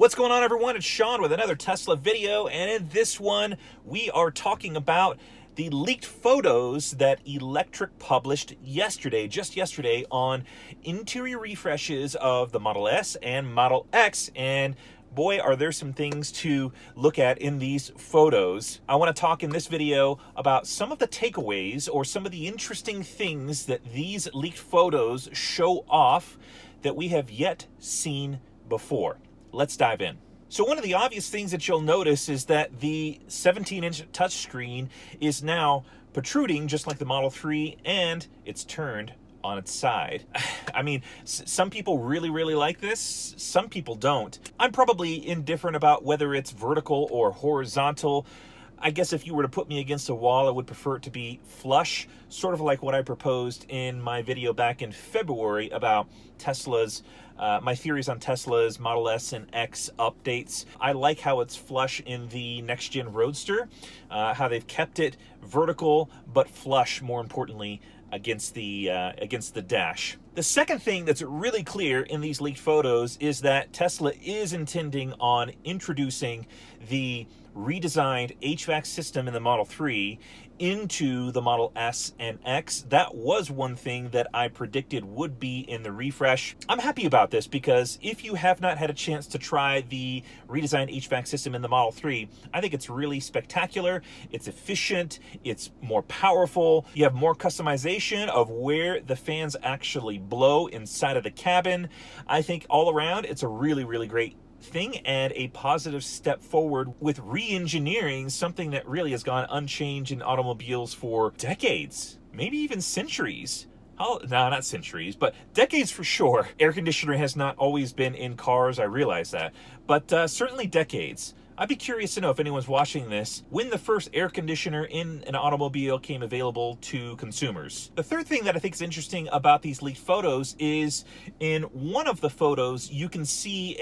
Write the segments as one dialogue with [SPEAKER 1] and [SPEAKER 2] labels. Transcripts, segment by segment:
[SPEAKER 1] What's going on, everyone? It's Sean with another Tesla video, and in this one we are talking about the leaked photos that Electric published yesterday, just yesterday, on interior refreshes of the Model S and Model X. And boy, are there some things to look at in these photos. I want to talk in this video about some of the takeaways or some of the interesting things that these leaked photos show off that we have yet seen before. Let's dive in. So one of the obvious things that you'll notice is that the 17-inch touchscreen is now protruding just like the Model 3, and it's turned on its side. I mean, some people really like this. Some people don't. I'm probably indifferent about whether it's vertical or horizontal. I guess if you were to put me against a wall, I would prefer it to be flush, sort of like what I proposed in my video back in February about Tesla's, my theories on Tesla's Model S and X updates. I like how it's flush in the next-gen Roadster, how they've kept it vertical but flush, more importantly, against the dash. The second thing that's really clear in these leaked photos is that Tesla is intending on introducing the redesigned HVAC system in the Model 3 into the Model S and X. That was one thing that I predicted would be in the refresh. I'm happy about this because if you have not had a chance to try the redesigned HVAC system in the Model 3, I think it's really spectacular. It's efficient, it's more powerful, you have more customization of where the fans actually blow inside of the cabin. I think all around it's a really great thing and a positive step forward with re-engineering something that really has gone unchanged in automobiles for decades, maybe even centuries. Oh, no, not centuries, but decades for sure. Air conditioner has not always been in cars, I realize that, but certainly decades. I'd be curious to know if anyone's watching this, when the first air conditioner in an automobile came available to consumers. The third thing that I think is interesting about these leaked photos is in one of the photos, you can see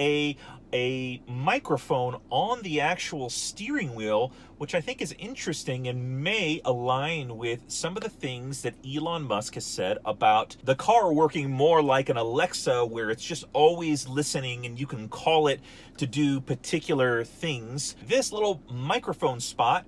[SPEAKER 1] a microphone on the actual steering wheel, which I think is interesting and may align with some of the things that Elon Musk has said about the car working more like an Alexa, where it's just always listening and you can call it to do particular things. This little microphone spot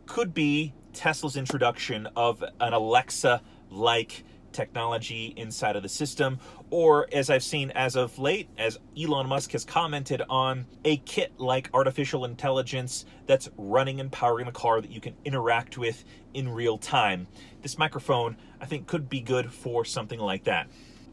[SPEAKER 1] could be Tesla's introduction of an Alexa-like technology inside of the system, or as I've seen as of late, as Elon Musk has commented on, a kit-like artificial intelligence that's running and powering the car that you can interact with in real time. This microphone, I think, could be good for something like that.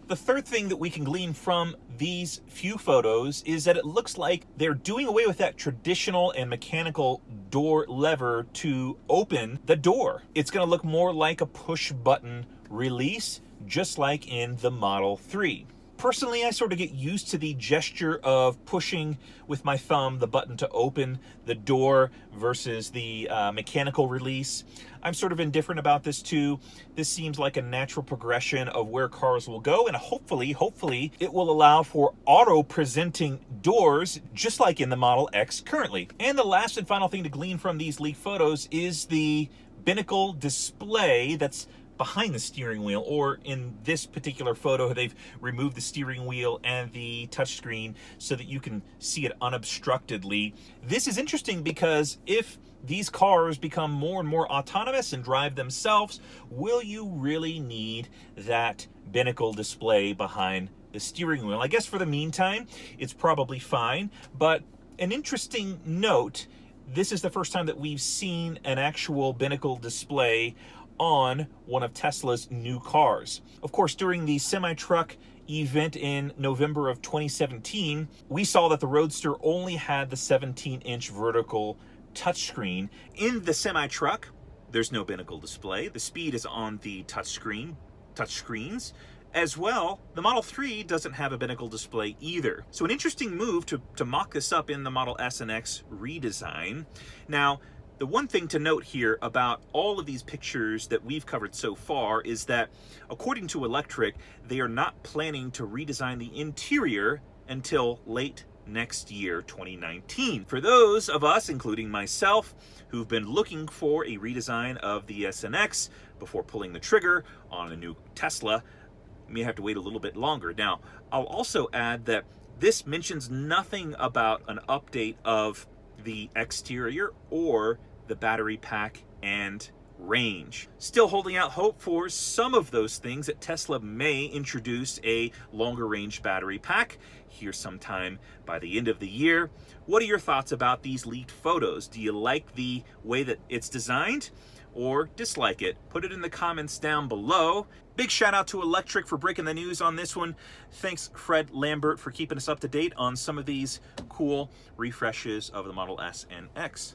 [SPEAKER 1] The third thing that we can glean from these few photos is that it looks like they're doing away with that traditional and mechanical door lever to open the door. It's going to look more like a push button release, just like in the Model 3. Personally, I sort of get used to the gesture of pushing with my thumb the button to open the door versus the mechanical release. I'm sort of indifferent about this too. This seems like a natural progression of where cars will go, and hopefully it will allow for auto-presenting doors, just like in the Model X currently. And the last and final thing to glean from these leaked photos is the Binnacle Display that's behind the steering wheel, or in this particular photo, they've removed the steering wheel and the touchscreen so that you can see it unobstructedly. This is interesting because if these cars become more and more autonomous and drive themselves, will you really need that Binnacle display behind the steering wheel? I guess for the meantime, it's probably fine, but an interesting note, this is the first time that we've seen an actual Binnacle display on one of Tesla's new cars. Of course, during the semi-truck event in November of 2017, we saw that the Roadster only had the 17-inch vertical touchscreen. In the semi-truck, there's no Binnacle display. The speed is on the touchscreens. As well, the Model 3 doesn't have a Binnacle display either. So an interesting move to mock this up in the Model S and X redesign. Now, the one thing to note here about all of these pictures that we've covered so far is that, according to Electric, they are not planning to redesign the interior until late next year, 2019. For those of us, including myself, who've been looking for a redesign of the S and X before pulling the trigger on a new Tesla, may have to wait a little bit longer. Now, I'll also add that This mentions nothing about an update of the exterior or the battery pack and range. Still holding out hope for some of those things, that Tesla may introduce a longer range battery pack here sometime by the end of the year. What are your thoughts about these leaked photos? Do you like the way that it's designed or dislike it? Put it in the comments down below. Big shout out to Electric for breaking the news on this one. Thanks Fred Lambert for keeping us up to date on some of these cool refreshes of the Model S and X.